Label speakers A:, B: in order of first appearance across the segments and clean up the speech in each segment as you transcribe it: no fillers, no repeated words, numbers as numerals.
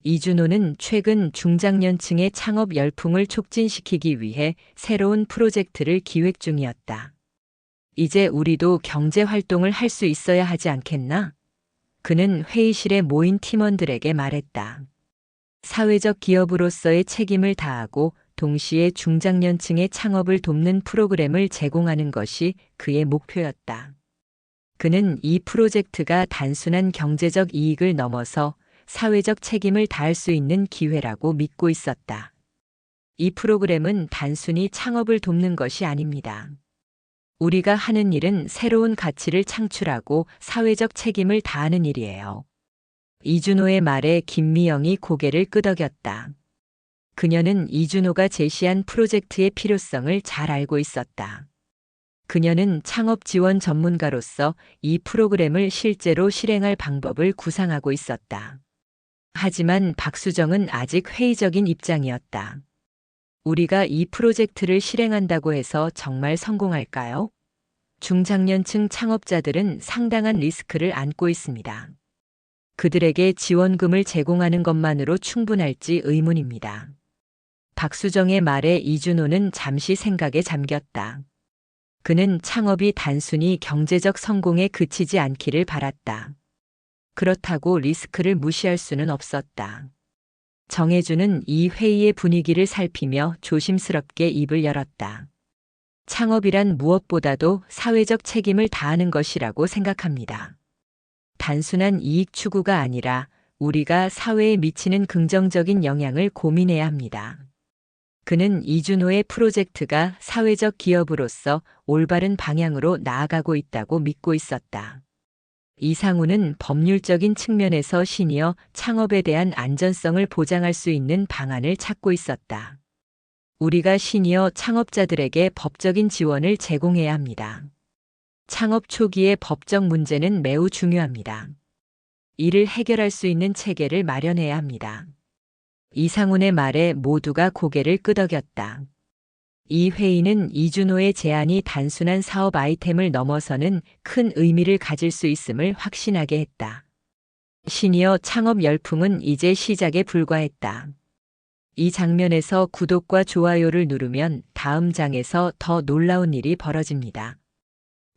A: 이준호는 최근 중장년층의 창업 열풍을 촉진시키기 위해 새로운 프로젝트를 기획 중이었다. 이제 우리도 경제 활동을 할 수 있어야 하지 않겠나? 그는 회의실에 모인 팀원들에게 말했다. 사회적 기업으로서의 책임을 다하고 동시에 중장년층의 창업을 돕는 프로그램을 제공하는 것이 그의 목표였다. 그는 이 프로젝트가 단순한 경제적 이익을 넘어서 사회적 책임을 다할 수 있는 기회라고 믿고 있었다. 이 프로그램은 단순히 창업을 돕는 것이 아닙니다. 우리가 하는 일은 새로운 가치를 창출하고 사회적 책임을 다하는 일이에요. 이준호의 말에 김미영이 고개를 끄덕였다. 그녀는 이준호가 제시한 프로젝트의 필요성을 잘 알고 있었다. 그녀는 창업 지원 전문가로서 이 프로그램을 실제로 실행할 방법을 구상하고 있었다. 하지만 박수정은 아직 회의적인 입장이었다. 우리가 이 프로젝트를 실행한다고 해서 정말 성공할까요? 중장년층 창업자들은 상당한 리스크를 안고 있습니다. 그들에게 지원금을 제공하는 것만으로 충분할지 의문입니다. 박수정의 말에 이준호는 잠시 생각에 잠겼다. 그는 창업이 단순히 경제적 성공에 그치지 않기를 바랐다. 그렇다고 리스크를 무시할 수는 없었다. 정혜준은 이 회의의 분위기를 살피며 조심스럽게 입을 열었다. 창업이란 무엇보다도 사회적 책임을 다하는 것이라고 생각합니다. 단순한 이익 추구가 아니라 우리가 사회에 미치는 긍정적인 영향을 고민해야 합니다. 그는 이준호의 프로젝트가 사회적 기업으로서 올바른 방향으로 나아가고 있다고 믿고 있었다. 이상우는 법률적인 측면에서 시니어 창업에 대한 안전성을 보장할 수 있는 방안을 찾고 있었다. 우리가 시니어 창업자들에게 법적인 지원을 제공해야 합니다. 창업 초기의 법적 문제는 매우 중요합니다. 이를 해결할 수 있는 체계를 마련해야 합니다. 이상훈의 말에 모두가 고개를 끄덕였다. 이 회의는 이준호의 제안이 단순한 사업 아이템을 넘어서는 큰 의미를 가질 수 있음을 확신하게 했다. 시니어 창업 열풍은 이제 시작에 불과했다. 이 장면에서 구독과 좋아요를 누르면 다음 장에서 더 놀라운 일이 벌어집니다.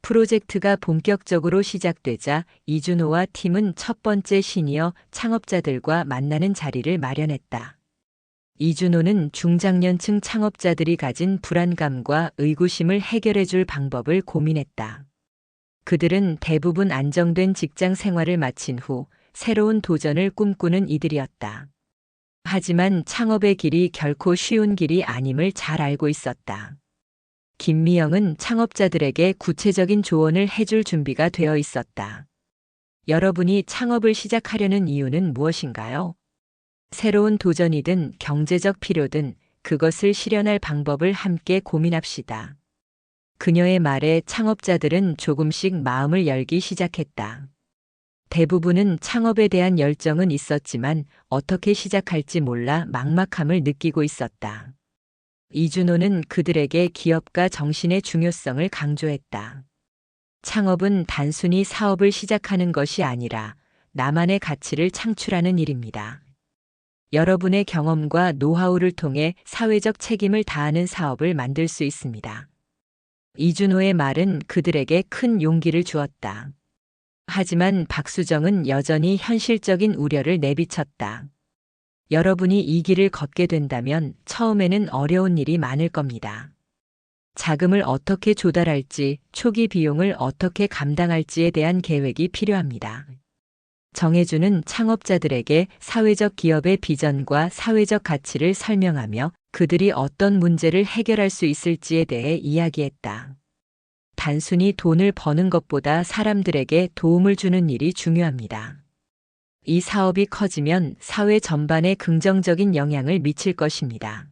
A: 프로젝트가 본격적으로 시작되자 이준호와 팀은 첫 번째 시니어 창업자들과 만나는 자리를 마련했다. 이준호는 중장년층 창업자들이 가진 불안감과 의구심을 해결해 줄 방법을 고민했다. 그들은 대부분 안정된 직장 생활을 마친 후 새로운 도전을 꿈꾸는 이들이었다. 하지만 창업의 길이 결코 쉬운 길이 아님을 잘 알고 있었다. 김미영은 창업자들에게 구체적인 조언을 해줄 준비가 되어 있었다. 여러분이 창업을 시작하려는 이유는 무엇인가요? 새로운 도전이든 경제적 필요든 그것을 실현할 방법을 함께 고민합시다. 그녀의 말에 창업자들은 조금씩 마음을 열기 시작했다. 대부분은 창업에 대한 열정은 있었지만 어떻게 시작할지 몰라 막막함을 느끼고 있었다. 이준호는 그들에게 기업가 정신의 중요성을 강조했다. 창업은 단순히 사업을 시작하는 것이 아니라 나만의 가치를 창출하는 일입니다. 여러분의 경험과 노하우를 통해 사회적 책임을 다하는 사업을 만들 수 있습니다. 이준호의 말은 그들에게 큰 용기를 주었다. 하지만 박수정은 여전히 현실적인 우려를 내비쳤다. 여러분이 이 길을 걷게 된다면 처음에는 어려운 일이 많을 겁니다. 자금을 어떻게 조달할지, 초기 비용을 어떻게 감당할지에 대한 계획이 필요합니다. 정혜준은 창업자들에게 사회적 기업의 비전과 사회적 가치를 설명하며 그들이 어떤 문제를 해결할 수 있을지에 대해 이야기했다. 단순히 돈을 버는 것보다 사람들에게 도움을 주는 일이 중요합니다. 이 사업이 커지면 사회 전반에 긍정적인 영향을 미칠 것입니다.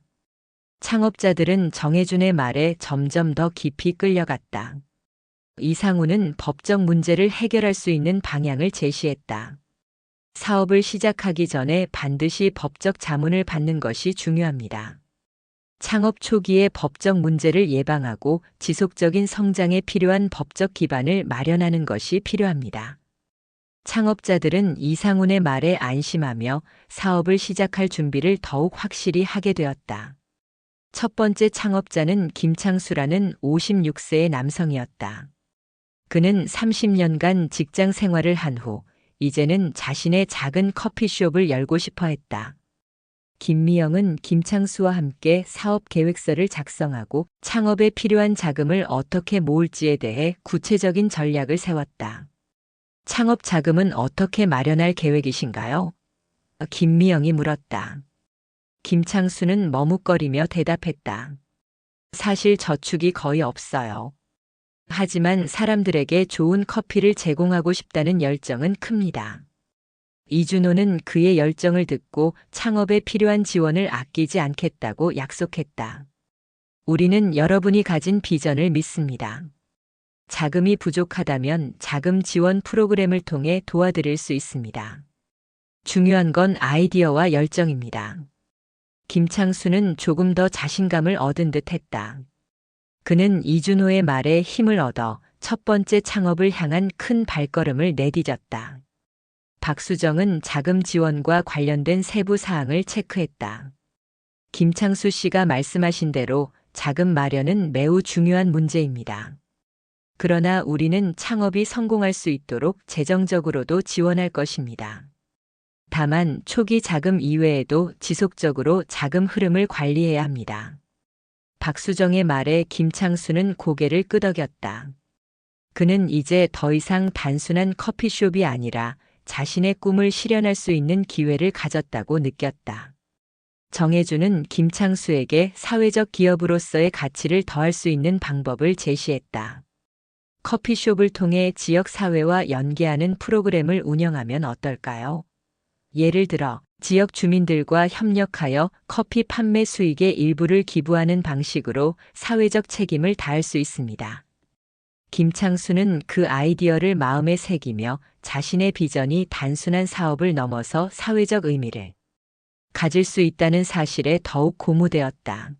A: 창업자들은 정혜준의 말에 점점 더 깊이 끌려갔다. 이상우는 법적 문제를 해결할 수 있는 방향을 제시했다. 사업을 시작하기 전에 반드시 법적 자문을 받는 것이 중요합니다. 창업 초기의 법적 문제를 예방하고 지속적인 성장에 필요한 법적 기반을 마련하는 것이 필요합니다. 창업자들은 이상훈의 말에 안심하며 사업을 시작할 준비를 더욱 확실히 하게 되었다. 첫 번째 창업자는 김창수라는 56세의 남성이었다. 그는 30년간 직장 생활을 한 후 이제는 자신의 작은 커피숍을 열고 싶어 했다. 김미영은 김창수와 함께 사업 계획서를 작성하고 창업에 필요한 자금을 어떻게 모을지에 대해 구체적인 전략을 세웠다. 창업 자금은 어떻게 마련할 계획이신가요? 김미영이 물었다. 김창수는 머뭇거리며 대답했다. 사실 저축이 거의 없어요. 하지만 사람들에게 좋은 커피를 제공하고 싶다는 열정은 큽니다. 이준호는 그의 열정을 듣고 창업에 필요한 지원을 아끼지 않겠다고 약속했다. 우리는 여러분이 가진 비전을 믿습니다. 자금이 부족하다면 자금 지원 프로그램을 통해 도와드릴 수 있습니다. 중요한 건 아이디어와 열정입니다. 김창수는 조금 더 자신감을 얻은 듯 했다. 그는 이준호의 말에 힘을 얻어 첫 번째 창업을 향한 큰 발걸음을 내디뎠다. 박수정은 자금 지원과 관련된 세부 사항을 체크했다. 김창수 씨가 말씀하신 대로 자금 마련은 매우 중요한 문제입니다. 그러나 우리는 창업이 성공할 수 있도록 재정적으로도 지원할 것입니다. 다만 초기 자금 이외에도 지속적으로 자금 흐름을 관리해야 합니다. 박수정의 말에 김창수는 고개를 끄덕였다. 그는 이제 더 이상 단순한 커피숍이 아니라 자신의 꿈을 실현할 수 있는 기회를 가졌다고 느꼈다. 정혜주는 김창수에게 사회적 기업으로서의 가치를 더할 수 있는 방법을 제시했다. 커피숍을 통해 지역 사회와 연계하는 프로그램을 운영하면 어떨까요? 예를 들어 지역 주민들과 협력하여 커피 판매 수익의 일부를 기부하는 방식으로 사회적 책임을 다할 수 있습니다. 김창수는 그 아이디어를 마음에 새기며 자신의 비전이 단순한 사업을 넘어서 사회적 의미를 가질 수 있다는 사실에 더욱 고무되었다.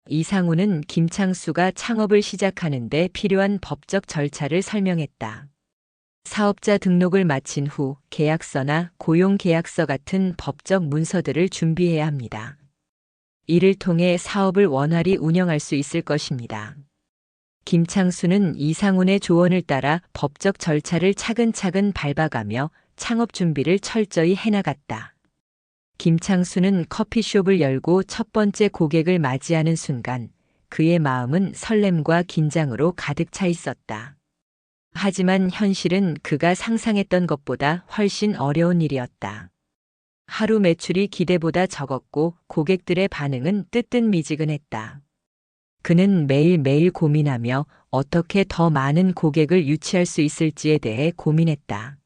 A: 이상훈은 김창수가 창업을 시작하는 데 필요한 법적 절차를 설명했다. 사업자 등록을 마친 후 계약서나 고용계약서 같은 법적 문서들을 준비해야 합니다. 이를 통해 사업을 원활히 운영할 수 있을 것입니다. 김창수는 이상훈의 조언을 따라 법적 절차를 차근차근 밟아가며 창업 준비를 철저히 해나갔다. 김창수는 커피숍을 열고 첫 번째 고객을 맞이하는 순간 그의 마음은 설렘과 긴장으로 가득 차 있었다. 하지만 현실은 그가 상상했던 것보다 훨씬 어려운 일이었다. 하루 매출이 기대보다 적었고 고객들의 반응은 뜨뜻미지근했다. 그는 매일매일 고민하며 어떻게 더 많은 고객을 유치할 수 있을지에 대해 고민했다.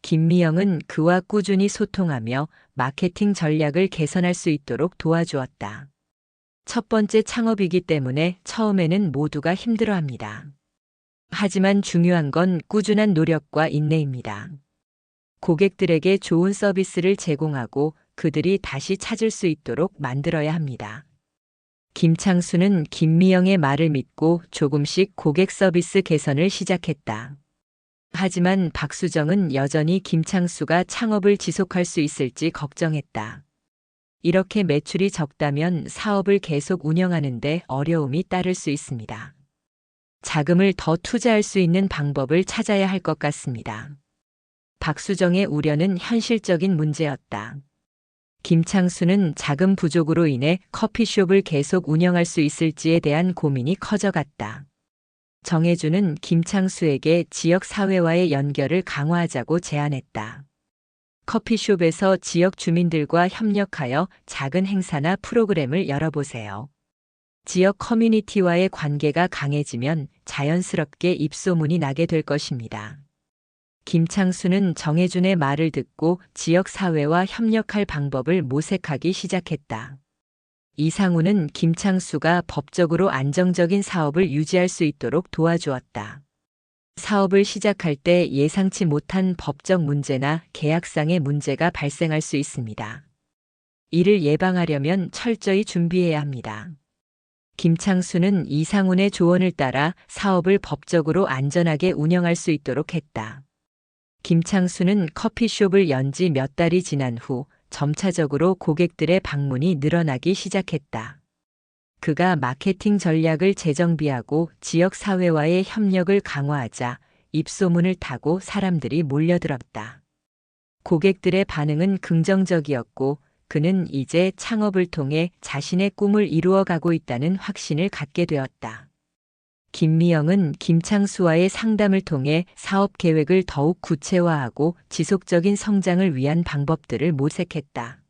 A: 김미영은 그와 꾸준히 소통하며 마케팅 전략을 개선할 수 있도록 도와주었다. 첫 번째 창업이기 때문에 처음에는 모두가 힘들어합니다. 하지만 중요한 건 꾸준한 노력과 인내입니다. 고객들에게 좋은 서비스를 제공하고 그들이 다시 찾을 수 있도록 만들어야 합니다. 김창수는 김미영의 말을 믿고 조금씩 고객 서비스 개선을 시작했다. 하지만 박수정은 여전히 김창수가 창업을 지속할 수 있을지 걱정했다. 이렇게 매출이 적다면 사업을 계속 운영하는데 어려움이 따를 수 있습니다. 자금을 더 투자할 수 있는 방법을 찾아야 할 것 같습니다. 박수정의 우려는 현실적인 문제였다. 김창수는 자금 부족으로 인해 커피숍을 계속 운영할 수 있을지에 대한 고민이 커져갔다. 정혜주는 김창수에게 지역 사회와의 연결을 강화하자고 제안했다. 커피숍에서 지역 주민들과 협력하여 작은 행사나 프로그램을 열어보세요. 지역 커뮤니티와의 관계가 강해지면 자연스럽게 입소문이 나게 될 것입니다. 김창수는 정혜준의 말을 듣고 지역 사회와 협력할 방법을 모색하기 시작했다. 이상훈은 김창수가 법적으로 안정적인 사업을 유지할 수 있도록 도와주었다. 사업을 시작할 때 예상치 못한 법적 문제나 계약상의 문제가 발생할 수 있습니다. 이를 예방하려면 철저히 준비해야 합니다. 김창수는 이상훈의 조언을 따라 사업을 법적으로 안전하게 운영할 수 있도록 했다. 김창수는 커피숍을 연 지 몇 달이 지난 후 점차적으로 고객들의 방문이 늘어나기 시작했다. 그가 마케팅 전략을 재정비하고 지역 사회와의 협력을 강화하자 입소문을 타고 사람들이 몰려들었다. 고객들의 반응은 긍정적이었고 그는 이제 창업을 통해 자신의 꿈을 이루어가고 있다는 확신을 갖게 되었다. 김미영은 김창수와의 상담을 통해 사업 계획을 더욱 구체화하고 지속적인 성장을 위한 방법들을 모색했다.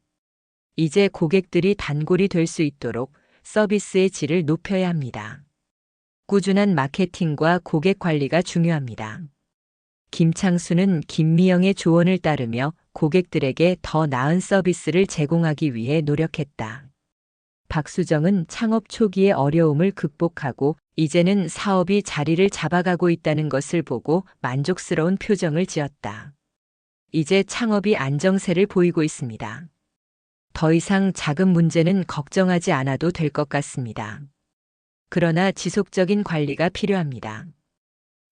A: 이제 고객들이 단골이 될 수 있도록 서비스의 질을 높여야 합니다. 꾸준한 마케팅과 고객 관리가 중요합니다. 김창수는 김미영의 조언을 따르며 고객들에게 더 나은 서비스를 제공하기 위해 노력했다. 박수정은 창업 초기의 어려움을 극복하고 이제는 사업이 자리를 잡아가고 있다는 것을 보고 만족스러운 표정을 지었다. 이제 창업이 안정세를 보이고 있습니다. 더 이상 자금 문제는 걱정하지 않아도 될 것 같습니다. 그러나 지속적인 관리가 필요합니다.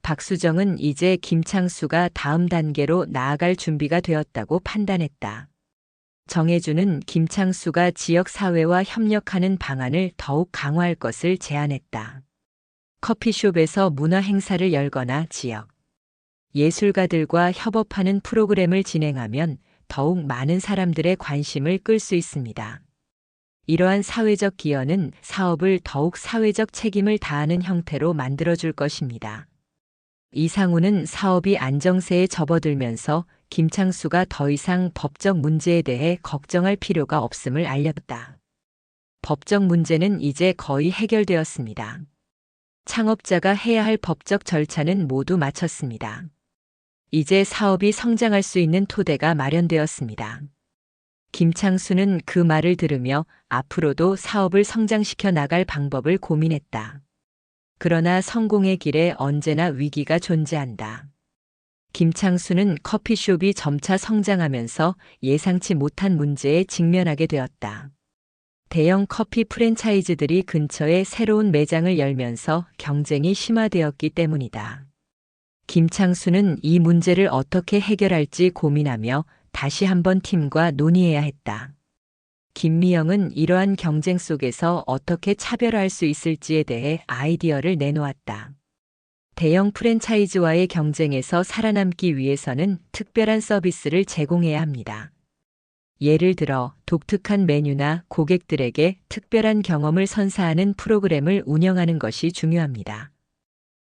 A: 박수정은 이제 김창수가 다음 단계로 나아갈 준비가 되었다고 판단했다. 정혜주는 김창수가 지역사회와 협력하는 방안을 더욱 강화할 것을 제안했다. 커피숍에서 문화 행사를 열거나 지역 예술가들과 협업하는 프로그램을 진행하면 더욱 많은 사람들의 관심을 끌 수 있습니다. 이러한 사회적 기여는 사업을 더욱 사회적 책임을 다하는 형태로 만들어줄 것입니다. 이상우는 사업이 안정세에 접어들면서 김창수가 더 이상 법적 문제에 대해 걱정할 필요가 없음을 알렸다. 법적 문제는 이제 거의 해결되었습니다. 창업자가 해야 할 법적 절차는 모두 마쳤습니다. 이제 사업이 성장할 수 있는 토대가 마련되었습니다. 김창수는 그 말을 들으며 앞으로도 사업을 성장시켜 나갈 방법을 고민했다. 그러나 성공의 길에 언제나 위기가 존재한다. 김창수는 커피숍이 점차 성장하면서 예상치 못한 문제에 직면하게 되었다. 대형 커피 프랜차이즈들이 근처에 새로운 매장을 열면서 경쟁이 심화되었기 때문이다. 김창수는 이 문제를 어떻게 해결할지 고민하며 다시 한번 팀과 논의해야 했다. 김미영은 이러한 경쟁 속에서 어떻게 차별화할 수 있을지에 대해 아이디어를 내놓았다. 대형 프랜차이즈와의 경쟁에서 살아남기 위해서는 특별한 서비스를 제공해야 합니다. 예를 들어 독특한 메뉴나 고객들에게 특별한 경험을 선사하는 프로그램을 운영하는 것이 중요합니다.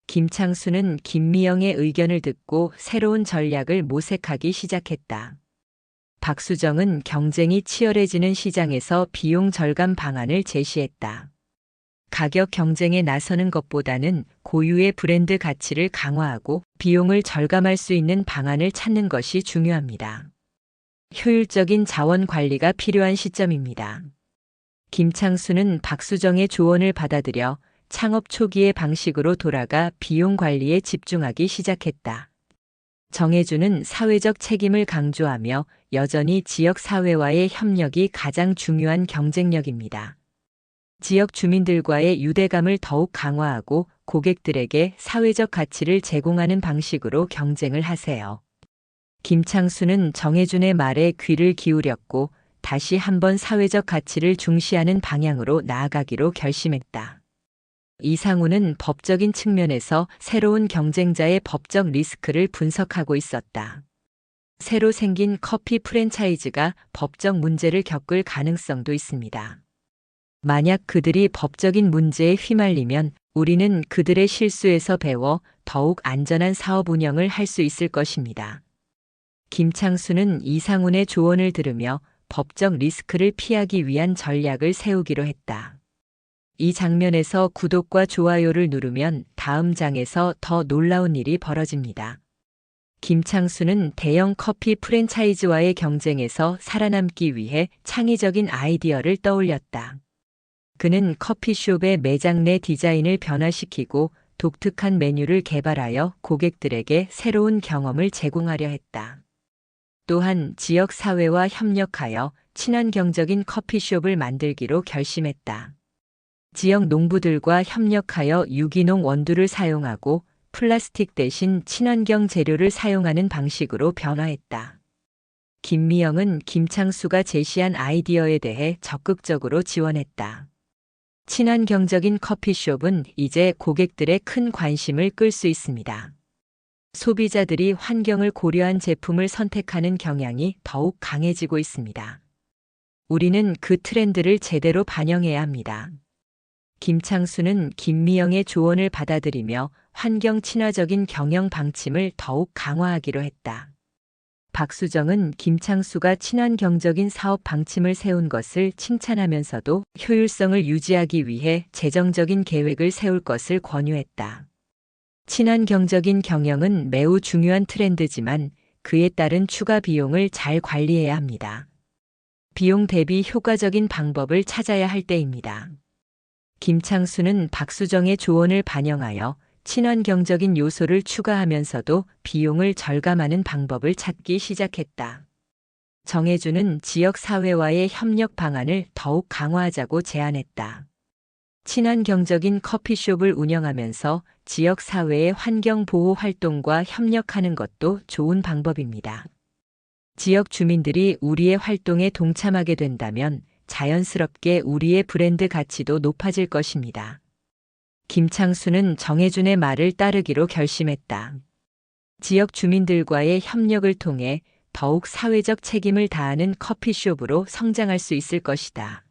A: 김창수는 김미영의 의견을 듣고 새로운 전략을 모색하기 시작했다. 박수정은 경쟁이 치열해지는 시장에서 비용 절감 방안을 제시했다. 가격 경쟁에 나서는 것보다는 고유의 브랜드 가치를 강화하고 비용을 절감할 수 있는 방안을 찾는 것이 중요합니다. 효율적인 자원 관리가 필요한 시점입니다. 김창수는 박수정의 조언을 받아들여 창업 초기의 방식으로 돌아가 비용 관리에 집중하기 시작했다. 정혜주는 사회적 책임을 강조하며 여전히 지역 사회와의 협력이 가장 중요한 경쟁력입니다. 지역 주민들과의 유대감을 더욱 강화하고 고객들에게 사회적 가치를 제공하는 방식으로 경쟁을 하세요. 김창수는 정혜준의 말에 귀를 기울였고 다시 한번 사회적 가치를 중시하는 방향으로 나아가기로 결심했다. 이상우는 법적인 측면에서 새로운 경쟁자의 법적 리스크를 분석하고 있었다. 새로 생긴 커피 프랜차이즈가 법적 문제를 겪을 가능성도 있습니다. 만약 그들이 법적인 문제에 휘말리면 우리는 그들의 실수에서 배워 더욱 안전한 사업 운영을 할 수 있을 것입니다. 김창수는 이상훈의 조언을 들으며 법적 리스크를 피하기 위한 전략을 세우기로 했다. 이 장면에서 구독과 좋아요를 누르면 다음 장에서 더 놀라운 일이 벌어집니다. 김창수는 대형 커피 프랜차이즈와의 경쟁에서 살아남기 위해 창의적인 아이디어를 떠올렸다. 그는 커피숍의 매장 내 디자인을 변화시키고 독특한 메뉴를 개발하여 고객들에게 새로운 경험을 제공하려 했다. 또한 지역 사회와 협력하여 친환경적인 커피숍을 만들기로 결심했다. 지역 농부들과 협력하여 유기농 원두를 사용하고 플라스틱 대신 친환경 재료를 사용하는 방식으로 변화했다. 김미영은 김창수가 제시한 아이디어에 대해 적극적으로 지원했다. 친환경적인 커피숍은 이제 고객들의 큰 관심을 끌 수 있습니다. 소비자들이 환경을 고려한 제품을 선택하는 경향이 더욱 강해지고 있습니다. 우리는 그 트렌드를 제대로 반영해야 합니다. 김창수는 김미영의 조언을 받아들이며 환경 친화적인 경영 방침을 더욱 강화하기로 했다. 박수정은 김창수가 친환경적인 사업 방침을 세운 것을 칭찬하면서도 효율성을 유지하기 위해 재정적인 계획을 세울 것을 권유했다. 친환경적인 경영은 매우 중요한 트렌드지만 그에 따른 추가 비용을 잘 관리해야 합니다. 비용 대비 효과적인 방법을 찾아야 할 때입니다. 김창수는 박수정의 조언을 반영하여 친환경적인 요소를 추가하면서도 비용을 절감하는 방법을 찾기 시작했다. 정혜주는 지역사회와의 협력 방안을 더욱 강화하자고 제안했다. 친환경적인 커피숍을 운영하면서 지역사회의 환경보호 활동과 협력하는 것도 좋은 방법입니다. 지역 주민들이 우리의 활동에 동참하게 된다면 자연스럽게 우리의 브랜드 가치도 높아질 것입니다. 김창수는 정혜준의 말을 따르기로 결심했다. 지역 주민들과의 협력을 통해 더욱 사회적 책임을 다하는 커피숍으로 성장할 수 있을 것이다.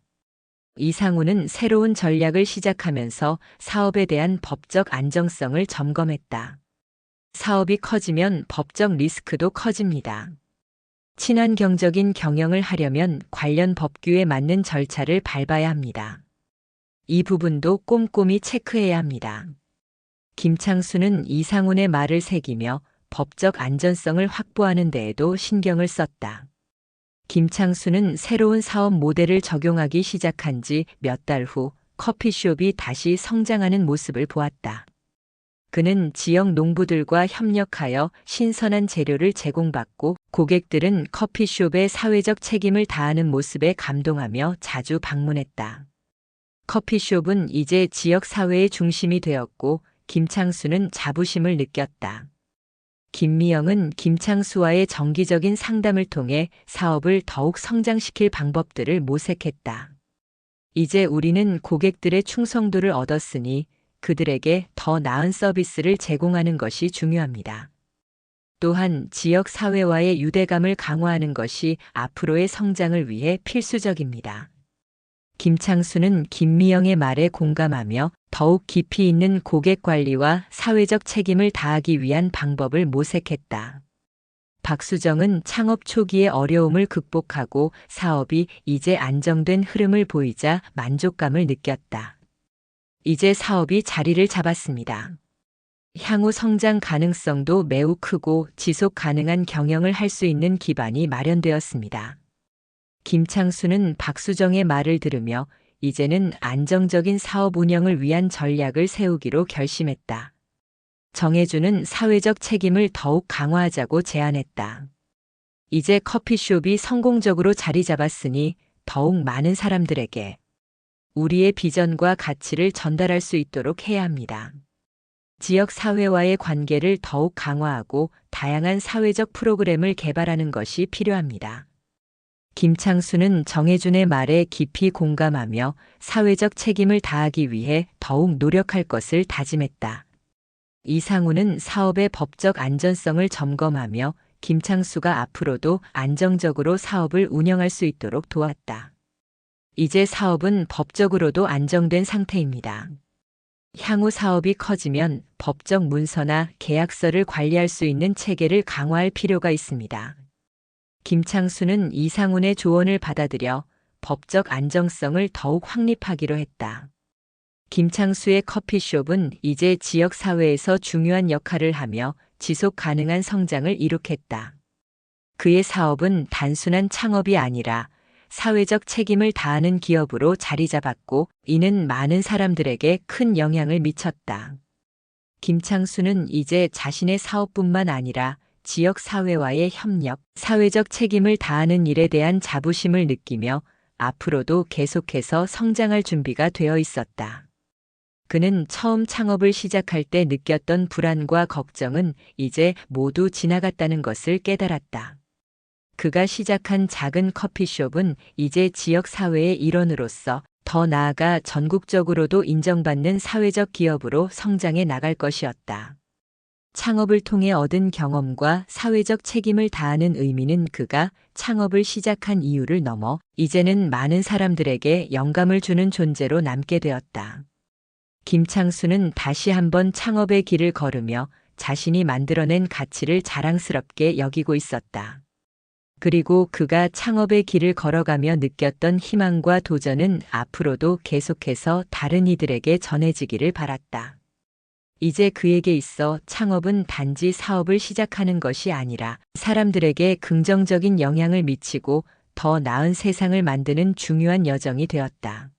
A: 이상우는 새로운 전략을 시작하면서 사업에 대한 법적 안정성을 점검했다. 사업이 커지면 법적 리스크도 커집니다. 친환경적인 경영을 하려면 관련 법규에 맞는 절차를 밟아야 합니다. 이 부분도 꼼꼼히 체크해야 합니다. 김창수는 이상훈의 말을 새기며 법적 안전성을 확보하는 데에도 신경을 썼다. 김창수는 새로운 사업 모델을 적용하기 시작한 지 몇 달 후 커피숍이 다시 성장하는 모습을 보았다. 그는 지역 농부들과 협력하여 신선한 재료를 제공받고 고객들은 커피숍의 사회적 책임을 다하는 모습에 감동하며 자주 방문했다. 커피숍은 이제 지역 사회의 중심이 되었고 김창수는 자부심을 느꼈다. 김미영은 김창수와의 정기적인 상담을 통해 사업을 더욱 성장시킬 방법들을 모색했다. 이제 우리는 고객들의 충성도를 얻었으니 그들에게 더 나은 서비스를 제공하는 것이 중요합니다. 또한 지역 사회와의 유대감을 강화하는 것이 앞으로의 성장을 위해 필수적입니다. 김창수는 김미영의 말에 공감하며 더욱 깊이 있는 고객 관리와 사회적 책임을 다하기 위한 방법을 모색했다. 박수정은 창업 초기의 어려움을 극복하고 사업이 이제 안정된 흐름을 보이자 만족감을 느꼈다. 이제 사업이 자리를 잡았습니다. 향후 성장 가능성도 매우 크고 지속 가능한 경영을 할 수 있는 기반이 마련되었습니다. 김창수는 박수정의 말을 들으며 이제는 안정적인 사업 운영을 위한 전략을 세우기로 결심했다. 정혜주는 사회적 책임을 더욱 강화하자고 제안했다. 이제 커피숍이 성공적으로 자리 잡았으니 더욱 많은 사람들에게 우리의 비전과 가치를 전달할 수 있도록 해야 합니다. 지역 사회와의 관계를 더욱 강화하고 다양한 사회적 프로그램을 개발하는 것이 필요합니다. 김창수는 정혜준의 말에 깊이 공감하며 사회적 책임을 다하기 위해 더욱 노력할 것을 다짐했다. 이상우는 사업의 법적 안전성을 점검하며 김창수가 앞으로도 안정적으로 사업을 운영할 수 있도록 도왔다. 이제 사업은 법적으로도 안정된 상태입니다. 향후 사업이 커지면 법적 문서나 계약서를 관리할 수 있는 체계를 강화할 필요가 있습니다. 김창수는 이상훈의 조언을 받아들여 법적 안정성을 더욱 확립하기로 했다. 김창수의 커피숍은 이제 지역 사회에서 중요한 역할을 하며 지속 가능한 성장을 이룩했다. 그의 사업은 단순한 창업이 아니라 사회적 책임을 다하는 기업으로 자리 잡았고 이는 많은 사람들에게 큰 영향을 미쳤다. 김창수는 이제 자신의 사업뿐만 아니라 지역 사회와의 협력, 사회적 책임을 다하는 일에 대한 자부심을 느끼며 앞으로도 계속해서 성장할 준비가 되어 있었다. 그는 처음 창업을 시작할 때 느꼈던 불안과 걱정은 이제 모두 지나갔다는 것을 깨달았다. 그가 시작한 작은 커피숍은 이제 지역 사회의 일원으로서 더 나아가 전국적으로도 인정받는 사회적 기업으로 성장해 나갈 것이었다. 창업을 통해 얻은 경험과 사회적 책임을 다하는 의미는 그가 창업을 시작한 이유를 넘어 이제는 많은 사람들에게 영감을 주는 존재로 남게 되었다. 김창수는 다시 한번 창업의 길을 걸으며 자신이 만들어낸 가치를 자랑스럽게 여기고 있었다. 그리고 그가 창업의 길을 걸어가며 느꼈던 희망과 도전은 앞으로도 계속해서 다른 이들에게 전해지기를 바랐다. 이제 그에게 있어 창업은 단지 사업을 시작하는 것이 아니라 사람들에게 긍정적인 영향을 미치고 더 나은 세상을 만드는 중요한 여정이 되었다.